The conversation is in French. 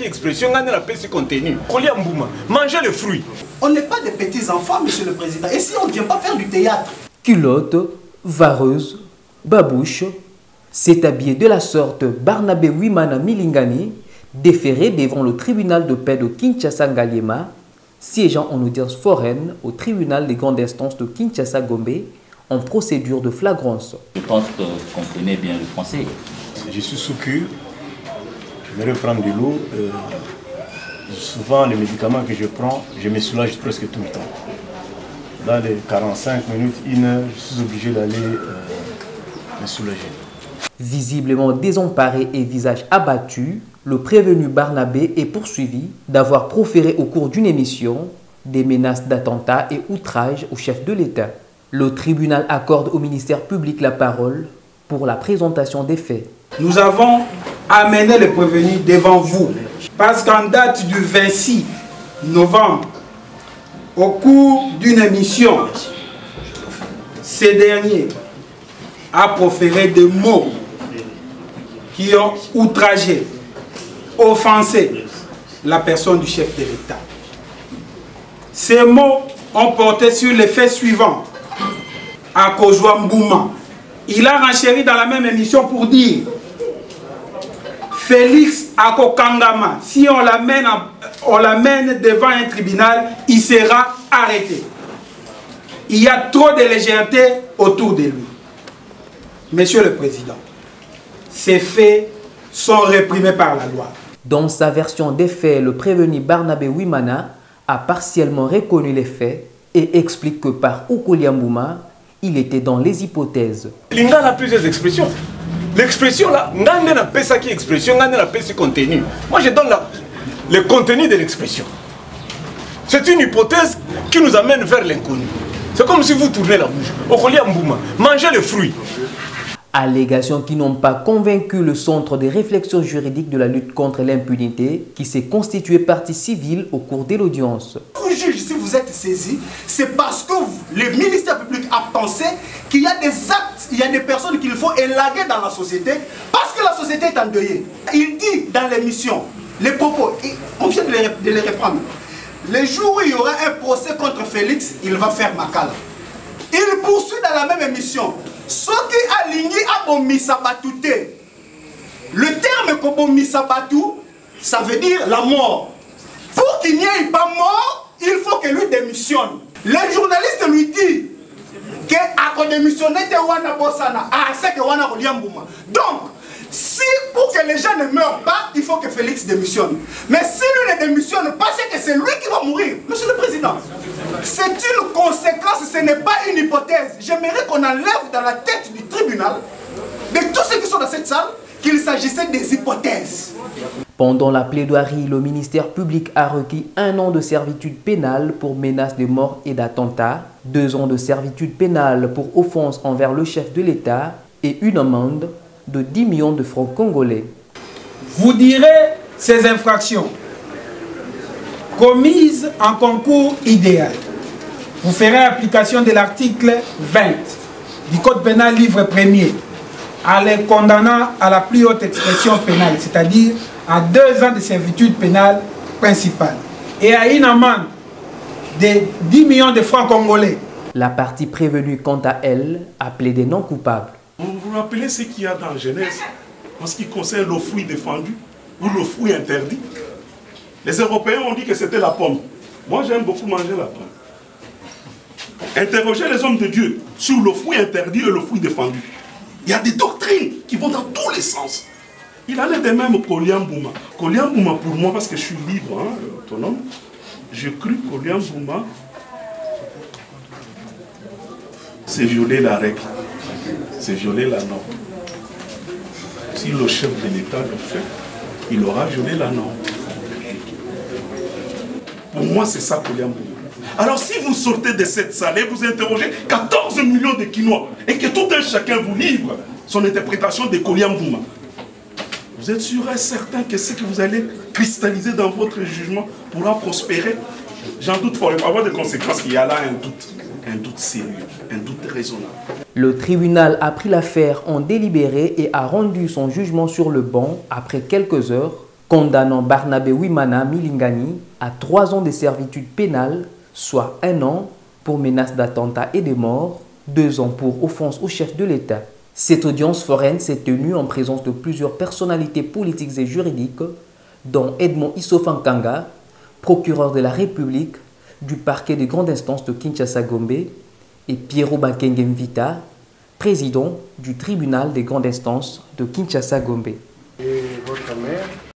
expression, contenu. Manger le fruit. On n'est pas des petits enfants, monsieur le président. Et si on ne vient pas faire du théâtre? Culotte, vareuse, babouche, s'est habillé de la sorte Barnabé Wimana Milingani, déféré devant le tribunal de paix de Kinshasa-Ngaliema, siégeant en audience foraine au tribunal des grandes instances de Kinshasa-Gombe en procédure de flagrance. Je pense que vous comprenez bien le français. Je suis sous cure, je vais prendre de l'eau. Souvent, les médicaments que je prends, je me soulage presque tout le temps. Dans les 45 minutes, 1 heure, je suis obligé d'aller me soulager. Visiblement désemparé et visage abattu, le prévenu Barnabé est poursuivi d'avoir proféré au cours d'une émission des menaces d'attentat et outrage au chef de l'État. Le tribunal accorde au ministère public la parole pour la présentation des faits. Nous avons amené le prévenu devant vous parce qu'en date du 26 novembre, au cours d'une émission, ce dernier a proféré des mots qui ont outragé, offensé la personne du chef de l'État. Ces mots ont porté sur les faits suivants. À Kozwa Mbouma, il a renchéri dans la même émission pour dire Félix Akokangama, si on l'amène devant un tribunal, il sera arrêté. Il y a trop de légèreté autour de lui. Monsieur le Président, ces faits sont réprimés par la loi. Dans sa version des faits, le prévenu Barnabé Wimana a partiellement reconnu les faits et explique que par Okoliambouma, il était dans les hypothèses. Il a plusieurs expressions. L'expression là, contenu. Moi je donne le contenu de l'expression. C'est une hypothèse qui nous amène vers l'inconnu. C'est comme si vous tournez la bouche. Okoliambouma, mangez le fruit. Allégations qui n'ont pas convaincu le Centre de réflexion juridique de la lutte contre l'impunité qui s'est constitué partie civile au cours de l'audience. Vous juge, si vous êtes saisi, c'est parce que le ministère public a pensé qu'il y a des actes, il y a des personnes qu'il faut élaguer dans la société parce que la société est endeuillée. Il dit dans l'émission, les propos, on vient de les reprendre. Le jour où il y aura un procès contre Félix, il va faire Makala. Il poursuit dans la même émission. Ce qui a ligné à Bomisabatoute. Le terme Kobomisabatu, ça veut dire la mort. Pour qu'il n'y ait pas mort, il faut que lui démissionne. Le journaliste lui dit que à démissionner c'est que Wana Koliambouma. Donc, si pour que les gens ne meurent pas, il faut que Félix démissionne. Mais si lui ne démissionne pas, c'est que c'est lui qui va mourir. Monsieur le Président, c'est une conséquence, ce n'est pas une hypothèse. J'aimerais qu'on enlève dans la tête du tribunal, de tous ceux qui sont dans cette salle, qu'il s'agissait des hypothèses. Pendant la plaidoirie, le ministère public a requis 1 an de servitude pénale pour menaces de mort et d'attentat, 2 ans de servitude pénale pour offense envers le chef de l'État et une amende de 10 millions de francs congolais. Vous direz ces infractions commises en concours idéal. Vous ferez application de l'article 20 du Code pénal livre 1er en les condamnant à la plus haute expression pénale, c'est-à-dire à 2 ans de servitude pénale principale et à une amende de 10 millions de francs congolais. La partie prévenue, quant à elle, a plaidé non coupable. Vous vous rappelez ce qu'il y a dans Genèse en ce qui concerne le fruit défendu ou le fruit interdit? Les Européens ont dit que c'était la pomme. Moi, j'aime beaucoup manger la pomme. Interrogez les hommes de Dieu sur le fruit interdit et le fruit défendu. Il y a des doctrines qui vont dans tous les sens. Il en est de même Koliambouma. Koliambouma pour moi, parce que je suis libre, hein, autonome, je crus Koliambouma, c'est violer la règle, c'est violer la norme. Si le chef de l'État le fait, il aura violé la norme. Pour moi, c'est ça Koliambouma. Alors si vous sortez de cette salle et vous interrogez 14 millions de Quinois et que tout un chacun vous livre son interprétation de Koliambouma, vous êtes sûr et certain que ce que vous allez cristalliser dans votre jugement pourra prospérer? J'en doute fort, il va y avoir des conséquences. Il y a là un doute sérieux, un doute raisonnable. Le tribunal a pris l'affaire en délibéré et a rendu son jugement sur le banc après quelques heures condamnant Barnabé Wimana Milingani à 3 ans de servitude pénale, soit 1 an pour menace d'attentat et de mort, 2 ans pour offense au chef de l'État. Cette audience foraine s'est tenue en présence de plusieurs personnalités politiques et juridiques, dont Edmond Issofankanga, procureur de la République du parquet de grande instance de Kinshasa-Gombe, et Piero Bakenge Mvita, président du tribunal de grande instance de Kinshasa-Gombe. Et votre mère?